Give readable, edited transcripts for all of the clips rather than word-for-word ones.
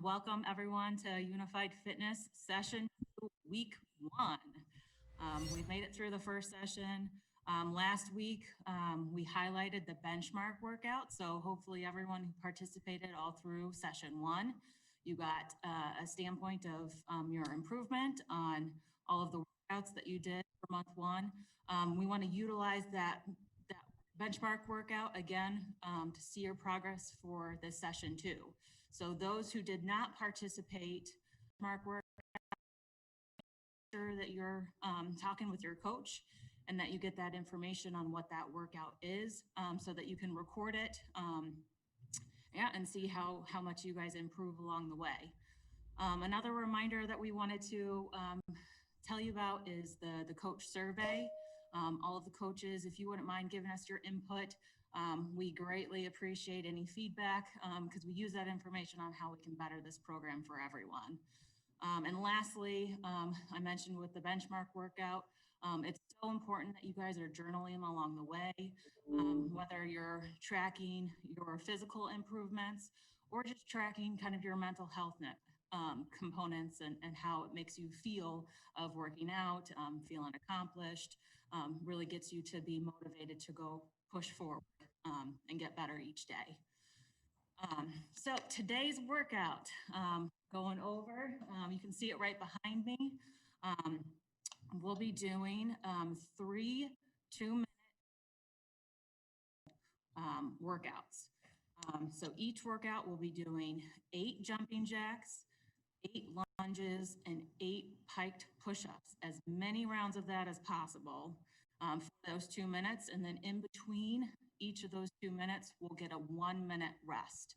Welcome everyone to Unified Fitness Session 2, Week 1. We've made it through the first session. Last week, we highlighted the benchmark workout, so hopefully everyone who participated all through session 1, you got a standpoint of your improvement on all of the workouts that you did for month 1. We want to utilize that benchmark workout again to see your progress for this session 2. So those who did not participate, mark work, sure that you're talking with your coach and that you get that information on what that workout is so that you can record it and see how much you guys improve along the way. Another reminder that we wanted to tell you about is the coach survey. All of the coaches, if you wouldn't mind giving us your input, we greatly appreciate any feedback because we use that information on how we can better this program for everyone. And lastly, I mentioned with the benchmark workout, it's so important that you guys are journaling along the way, whether you're tracking your physical improvements or just tracking kind of your mental health components and how it makes you feel of working out, feeling accomplished, really gets you to be motivated to go push forward and get better each day. So today's workout, going over, you can see it right behind me. We'll be doing 3 2-minute workouts. So each workout will be doing 8 jumping jacks, 8 lunges, and 8 piked push-ups, as many rounds of that as possible for those 2 minutes. And then in between each of those 2 minutes, we'll get a 1-minute rest.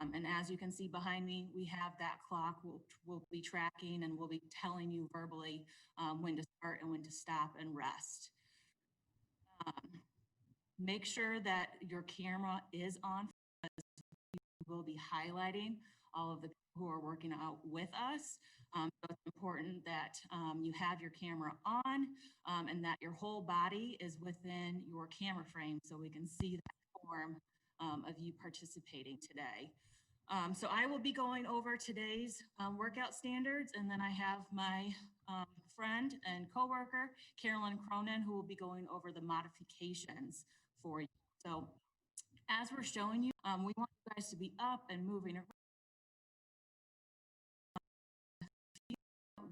And as you can see behind me, we have that clock. We'll be tracking and we'll be telling you verbally when to start and when to stop and rest. Make sure that your camera is on. We'll be highlighting all of the people who are working out with us. So it's important that you have your camera on and that your whole body is within your camera frame so we can see that form of you participating today. So I will be going over today's workout standards, and then I have my friend and coworker, Carolyn Cronin, who will be going over the modifications for you. So as we're showing you, we want you guys to be up and moving around.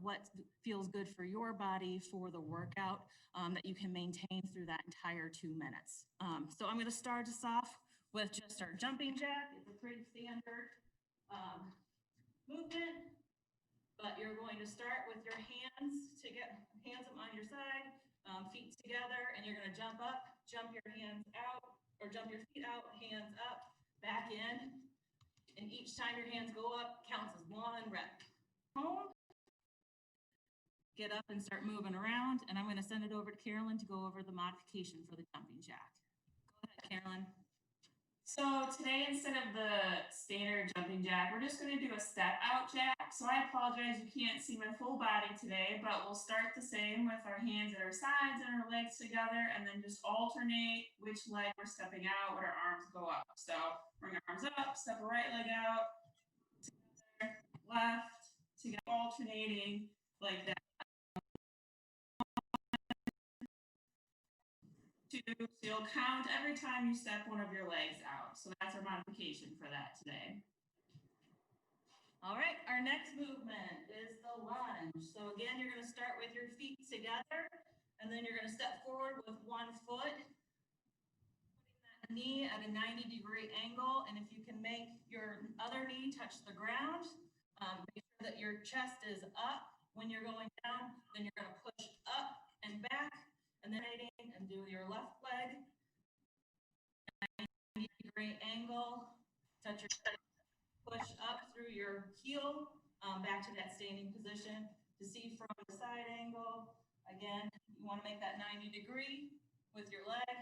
What feels good for your body for the workout that you can maintain through that entire 2 minutes. So I'm going to start us off with just our jumping jack. It's a pretty standard movement, but you're going to start with your hands on your side, feet together, and you're going to jump up, jump your hands out, or jump your feet out, hands up, back in, and each time your hands go up counts as 1 rep. Home. Get up and start moving around, and I'm going to send it over to Carolyn to go over the modification for the jumping jack. Go ahead, Carolyn. So today, instead of the standard jumping jack, we're just going to do a step out jack. So I apologize, you can't see my full body today, but we'll start the same with our hands at our sides and our legs together, and then just alternate which leg we're stepping out, when our arms go up. So bring our arms up, step our right leg out, together, left, together, alternating like that. 2, so you'll count every time you step one of your legs out. So that's our modification for that today. All right, our next movement is the lunge. So again, you're going to start with your feet together, and then you're going to step forward with 1 foot, putting that knee at a 90-degree angle. And if you can make your other knee touch the ground, make sure that your chest is up when you're going down. Then you're going to push up and back, and then and do your left leg, 90-degree angle, touch your chest, push up through your heel, back to that standing position. To see from the side angle, again, you want to make that 90-degree with your leg,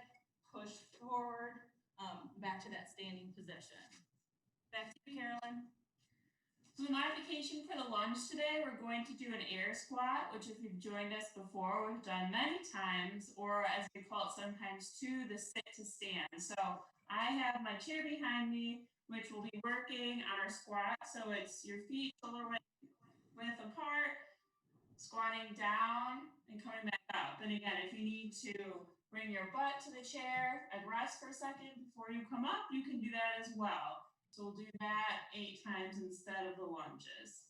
push forward, back to that standing position. Back to you, Carolyn. So the modification for the lunge today, we're going to do an air squat, which if you've joined us before, we've done many times, or as we call it sometimes too, the sit to stand. So I have my chair behind me, which will be working on our squat. So it's your feet shoulder width apart, squatting down and coming back up. And again, if you need to bring your butt to the chair and rest for a second before you come up, you can do that as well. So we'll do that 8 times instead of the lunges.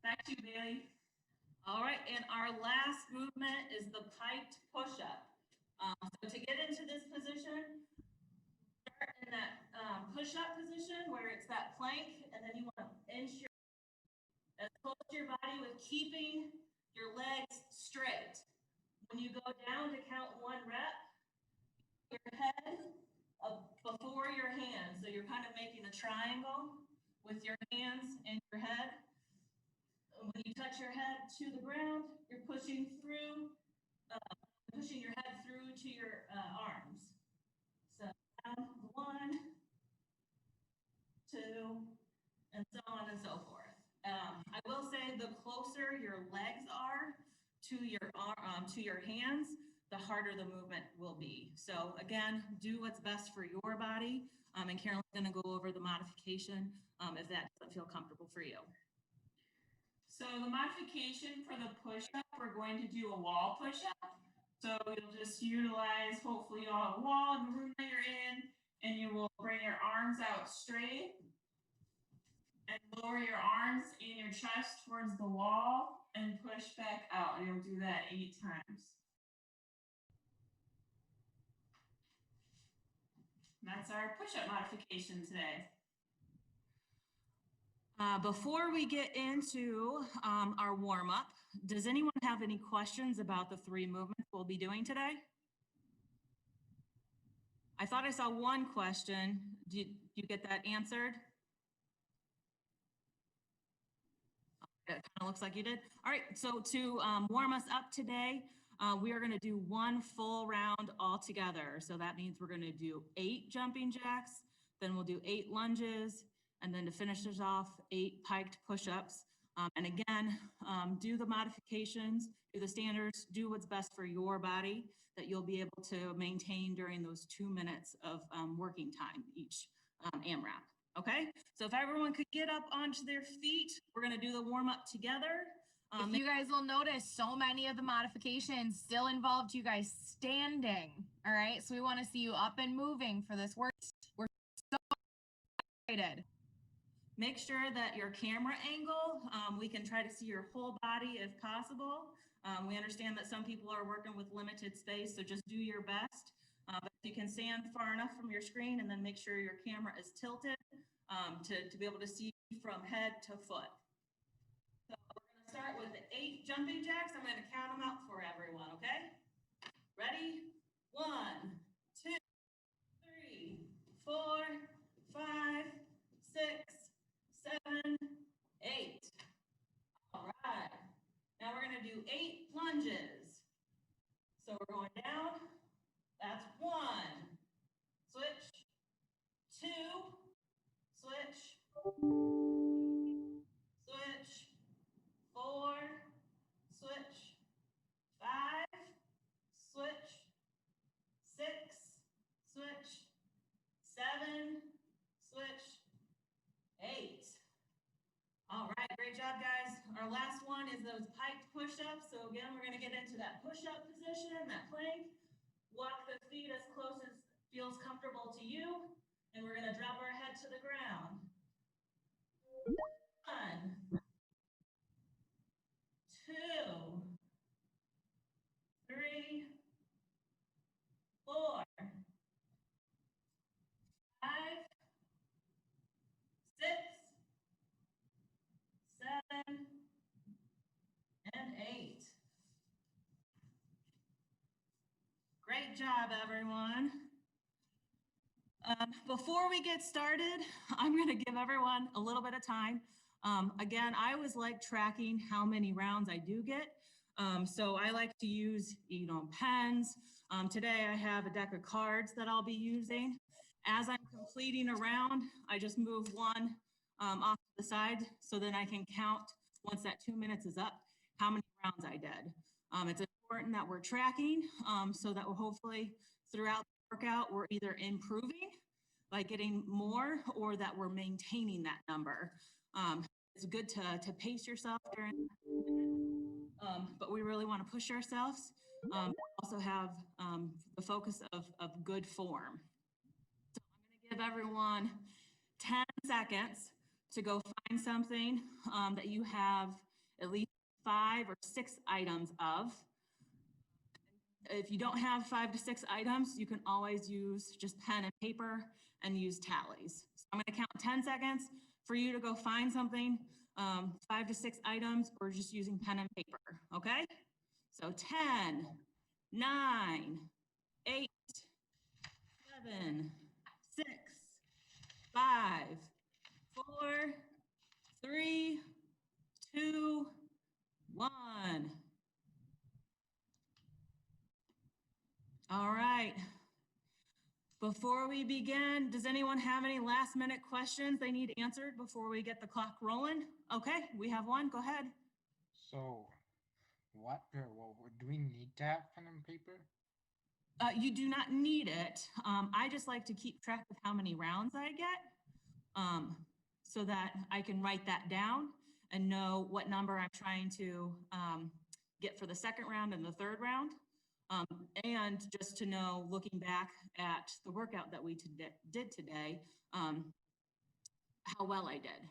Back to you, Bailey. All right, and our last movement is the piked push-up. So to get into this position, start in that push-up position where it's that plank, and then you want to inch as close to your body with keeping your legs straight. When you go down to count 1 rep, your head before your hands. So you're kind of making a triangle with your hands and your head. When you touch your head to the ground, you're pushing through, pushing your head through to your arms. So down 1, 2, and so on and so forth. I will say the closer your legs are to your hands, the harder the movement will be. So again, do what's best for your body. And Carolyn's going to go over the modification if that doesn't feel comfortable for you. So the modification for the push-up, we're going to do a wall push-up. So you'll just utilize, hopefully you all have a wall in the room that you're in, and you will bring your arms out straight and lower your arms and your chest towards the wall and push back out. And you'll do that 8 times. And that's our push-up modification today. Before we get into our warm-up, does anyone have any questions about the 3 movements we'll be doing today? I thought I saw one question. Did you get that answered? It kind of looks like you did. All right, so to warm us up today, we are going to do 1 full round all together. So that means we're going to do 8 jumping jacks, then we'll do 8 lunges, and then to finish this off, 8 piked push-ups. And again, do the modifications, do the standards, do what's best for your body that you'll be able to maintain during those 2 minutes of working time each AMRAP. Okay, so if everyone could get up onto their feet, we're gonna do the warm up together. If you guys will notice, so many of the modifications still involved you guys standing. All right, so we want to see you up and moving for this work. We're so excited. Make sure that your camera angle, we can try to see your whole body if possible. We understand that some people are working with limited space, so just do your best. But if you can stand far enough from your screen and then make sure your camera is tilted to be able to see from head to foot. So we're going to start with the 8 jumping jacks. I'm going to count them out for everyone, okay? Ready? 1, 2, 3, 4, 5, 6, 7, 8. All right. Now we're going to do 8 lunges. So we're going down. That's 1. Switch. 2. Switch. Switch. 4. Switch. 5. Switch. 6. Switch. 7. Switch. 8. All right, great job, guys. Our last one is those piked push-ups. So again, we're going to get into that push-up position, that plank. Walk the feet as close as feels comfortable to you. And we're going to drop our head to the ground. 1, 2, 3, 4, 5, 6, 7, and 8. Great job, everyone. Before we get started, I'm going to give everyone a little bit of time. Again, I always like tracking how many rounds I do get. So I like to use, pens. Today I have a deck of cards that I'll be using. As I'm completing a round, I just move one off to the side so then I can count once that 2 minutes is up, how many rounds I did. It's important that we're tracking so that we'll hopefully throughout the workout, we're either improving by getting more or that we're maintaining that number. It's good to pace yourself during, but we really want to push ourselves. Also have the focus of good form. So I'm going to give everyone 10 seconds to go find something that you have at least 5 or 6 items of. If you don't have 5 to 6 items, you can always use just pen and paper and use tallies. So I'm going to count 10 seconds for you to go find something, 5 to 6 items, or just using pen and paper, okay? So 10, 9, 8, 7, 6, 5, 4, 3, 2, 1. All right. Before we begin, does anyone have any last minute questions they need answered before we get the clock rolling? Okay, we have one. Go ahead. So, well, do we need to have pen and paper? You do not need it. I just like to keep track of how many rounds I get so that I can write that down and know what number I'm trying to get for the second round and the third round. And just to know, looking back at the workout that we did today, how well I did.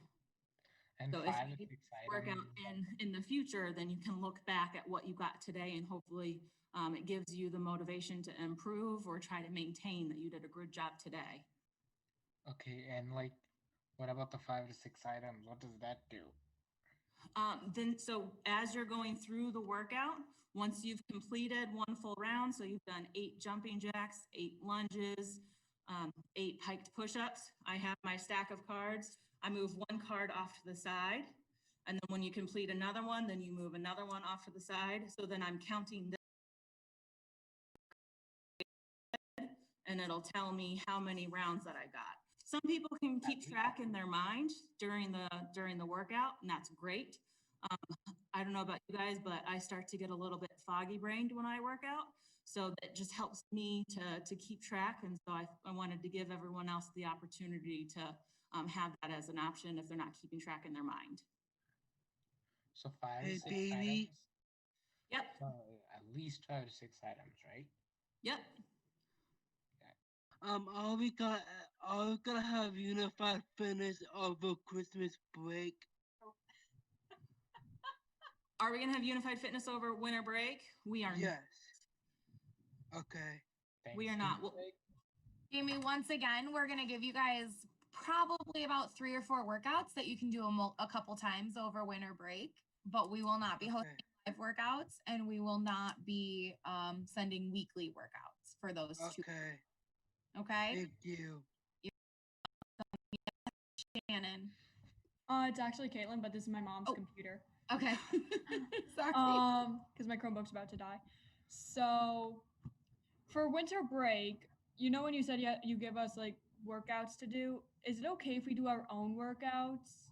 And So 5 if to you 6 work items. out in the future, then you can look back at what you got today and hopefully it gives you the motivation to improve or try to maintain that you did a good job today. Okay, and like, what about the 5 to 6 items? What does that do? So as you're going through the workout, once you've completed one full round, so you've done 8 jumping jacks, 8 lunges, 8 piked push-ups, I have my stack of cards. I move one card off to the side. And then when you complete another one, then you move another one off to the side. So then I'm counting this, and it'll tell me how many rounds that I got. Some people can keep track in their mind during the workout, and that's great. I don't know about you guys, but I start to get a little bit foggy brained when I work out. So that just helps me to keep track. And so I wanted to give everyone else the opportunity to have that as an option if they're not keeping track in their mind. So 5 to Hey, 6 Bailey. items? Yep, So at least 5 to 6 items, right? yep. Are we gonna have unified fitness over Christmas break? Are we gonna have unified fitness over winter break? We are. Yes. Okay. We are not. Thanksgiving break? Jamie, once again, we're going to give you guys probably about 3 or 4 workouts that you can do a couple times over winter break, but we will not be hosting live workouts and we will not be sending weekly workouts for those 2. Okay. Okay? Thank you. Shannon. It's actually Caitlin, but this is my mom's Oh. computer. Okay. Sorry. Because my Chromebook's about to die. So, for winter break, you know when you said you give us like workouts to do, is it okay if we do our own workouts?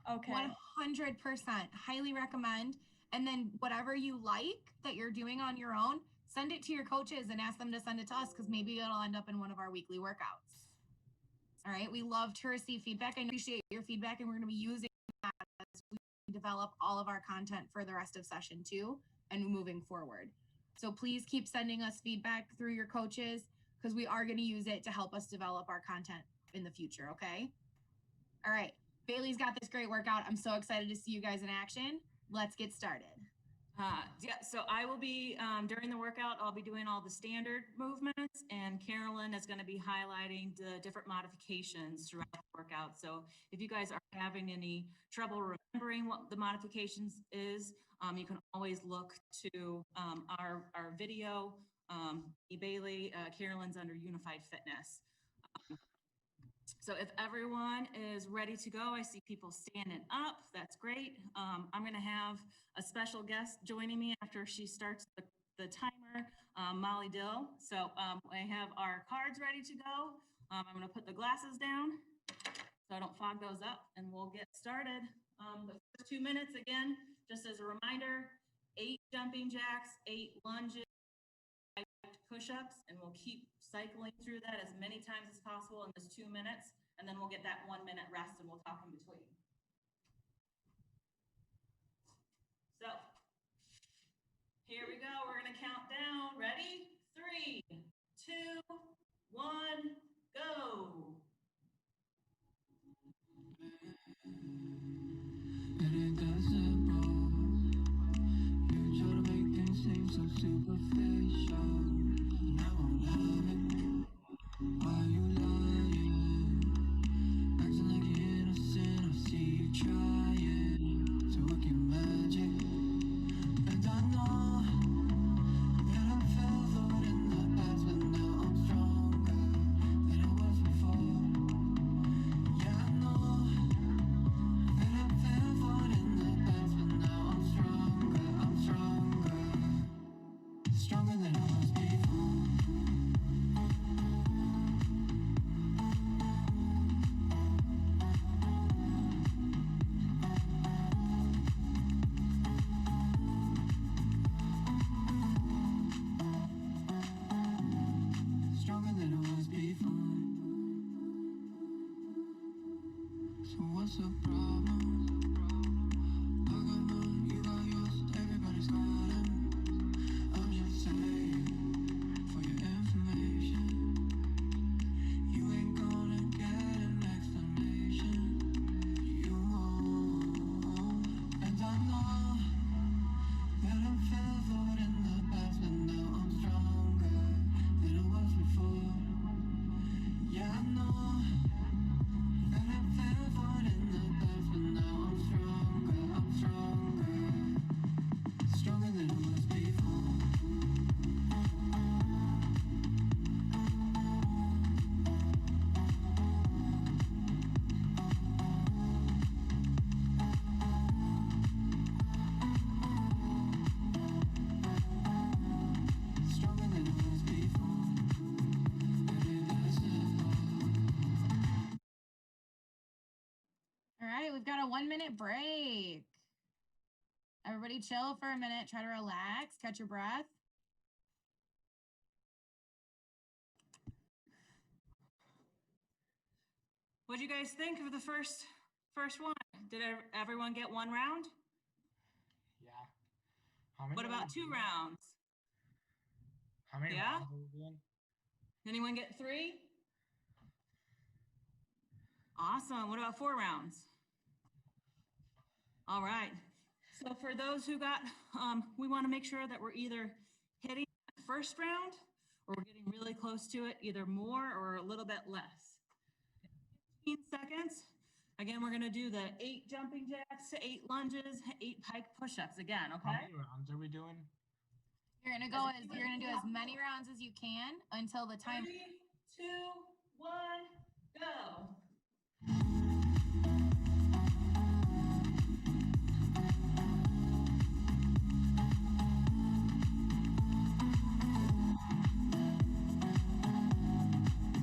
Okay. 100%. Highly recommend. And then whatever you like that you're doing on your own, send it to your coaches and ask them to send it to us because maybe it'll end up in one of our weekly workouts. All right. We love to receive feedback. I appreciate your feedback, and we're going to be using that as we develop all of our content for the rest of session 2 and moving forward. So please keep sending us feedback through your coaches because we are going to use it to help us develop our content in the future. Okay. All right. Bailey's got this great workout. I'm so excited to see you guys in action. Let's get started. Yeah, so I will be, during the workout, I'll be doing all the standard movements, and Carolyn is going to be highlighting the different modifications throughout the workout. So if you guys are having any trouble remembering what the modifications is, you can always look to our video. Bailey, Carolyn's under Unified Fitness. So if everyone is ready to go, I see people standing up. That's great. I'm going to have a special guest joining me after she starts the timer, Molly Dill. So I have our cards ready to go. I'm going to put the glasses down so I don't fog those up, and we'll get started. The first 2 minutes, again, just as a reminder, 8 jumping jacks, 8 lunges, 5 push-ups, and we'll keep cycling through that as many times as possible in just 2 minutes, and then we'll get that 1 minute rest and we'll talk in between. So, here we go. We're gonna count down. Ready? 3, 2, 1, go. It ain't that simple. You try to make things seem so superficial. Now I'm loving. Why you lying? Acting like you're innocent. I see you trying to work your magic. And I know that I fell for it in the past, but now I'm stronger than I was before. Yeah, I know that I fell for it in the past, but now I'm stronger. Stronger than I was before. Stronger than I was before. So what's the problem? I got mine, you got yours, everybody's got 'em. I'm just saying, for your information, you ain't gonna get an explanation. You won't. And I know that I fell for it in the past, but now I'm stronger than I was before. Yeah, I know that I fell for it in the past, but now I'm stronger. Stronger than I was before. Stronger than I was before. It ain't that simple. All right, we've got a 1 minute break. Everybody chill for a minute, try to relax, catch your breath. What'd you guys think of the first one? Did everyone get 1 round? Yeah. How many What about rounds 2 are we- rounds? How many Yeah? rounds are we doing? Anyone get 3? Awesome. What about 4 rounds? All right. So for those who got, we want to make sure that we're either hitting the first round or we're getting really close to it, either more or a little bit less. 15 seconds. Again, we're going to do the 8 jumping jacks, 8 lunges, 8 pike push-ups again, How okay? many rounds are we doing? You're gonna do as many rounds as you can until the time. 3, 2, 1, go.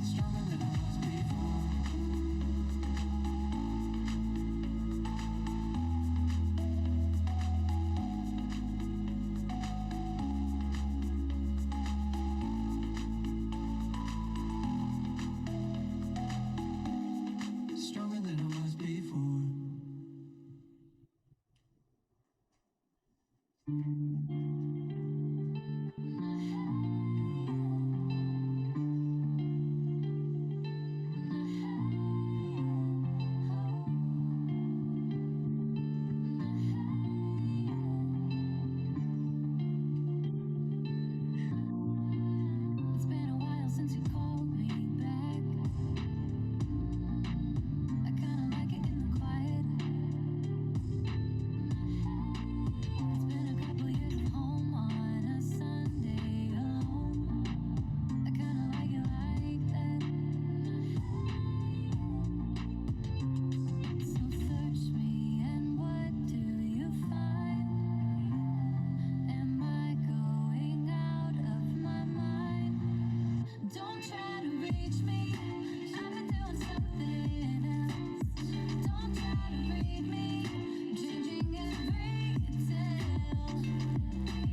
Stronger than I was before. Stronger than I was before. It's been a while since you called me back. I kinda like it in the quiet. It's been a couple years from home on a Sunday alone. I kinda like it like that. So search me, and what do you find? Am I going out of my mind? Don't try to reach me. I've been doing something else. Don't try to read me. I'm changing every detail.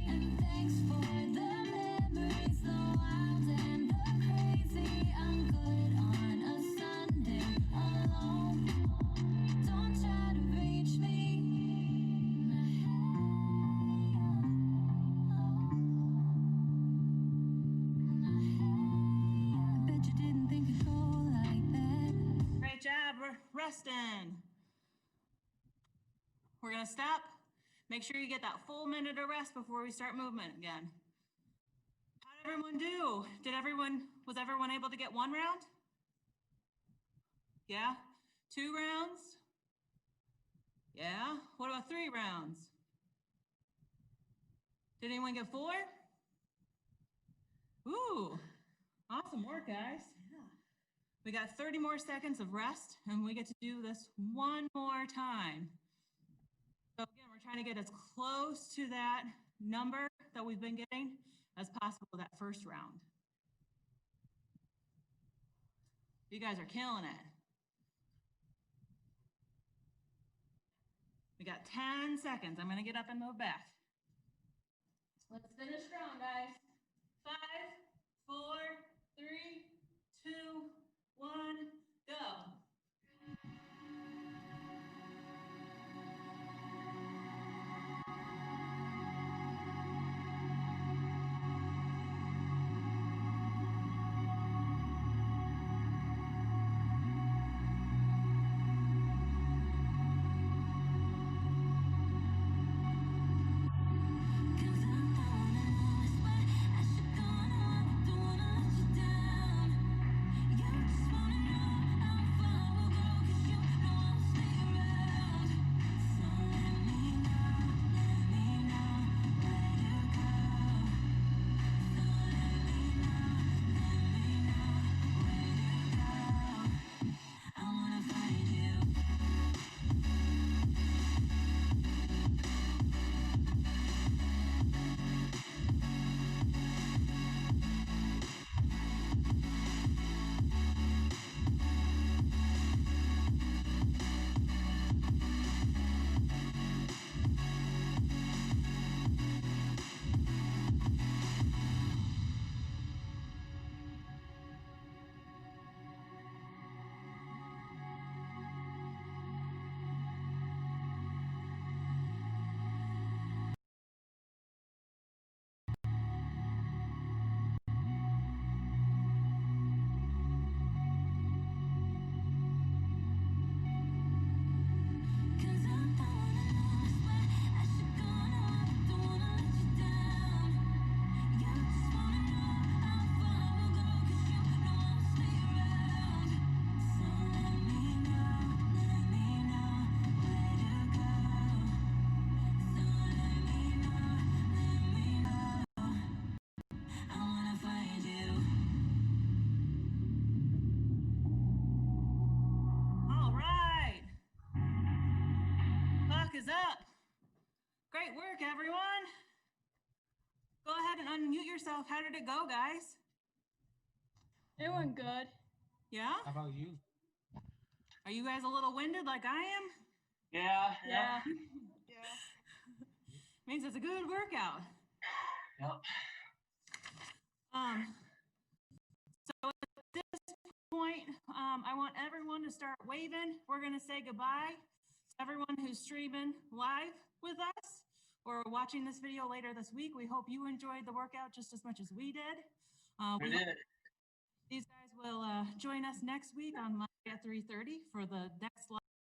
And thanks for the memories, though I rest in. We're gonna stop. Make sure you get that full minute of rest before we start movement again. How did everyone do? Was everyone able to get 1 round? Yeah? 2 rounds? Yeah? What about 3 rounds? Did anyone get 4? Ooh, awesome work, guys. Yeah. We got 30 more seconds of rest, and we get to do this 1 more time. So again, we're trying to get as close to that number that we've been getting as possible that first round. You guys are killing it. We got 10 seconds. I'm gonna get up and move back. Let's finish strong, guys. 5, 4, 3, 2, 1, go. Is up. Great work, everyone. Go ahead and unmute yourself. How did it go, guys? It went good. Yeah? How about you? Are you guys a little winded like I am? Yeah. Means it's a good workout. Yep. So at this point, I want everyone to start waving. We're gonna say goodbye. Everyone who's streaming live with us or watching this video later this week, we hope you enjoyed the workout just as much as we did. We did. These guys will join us next week on Monday at 3:30 for the next live.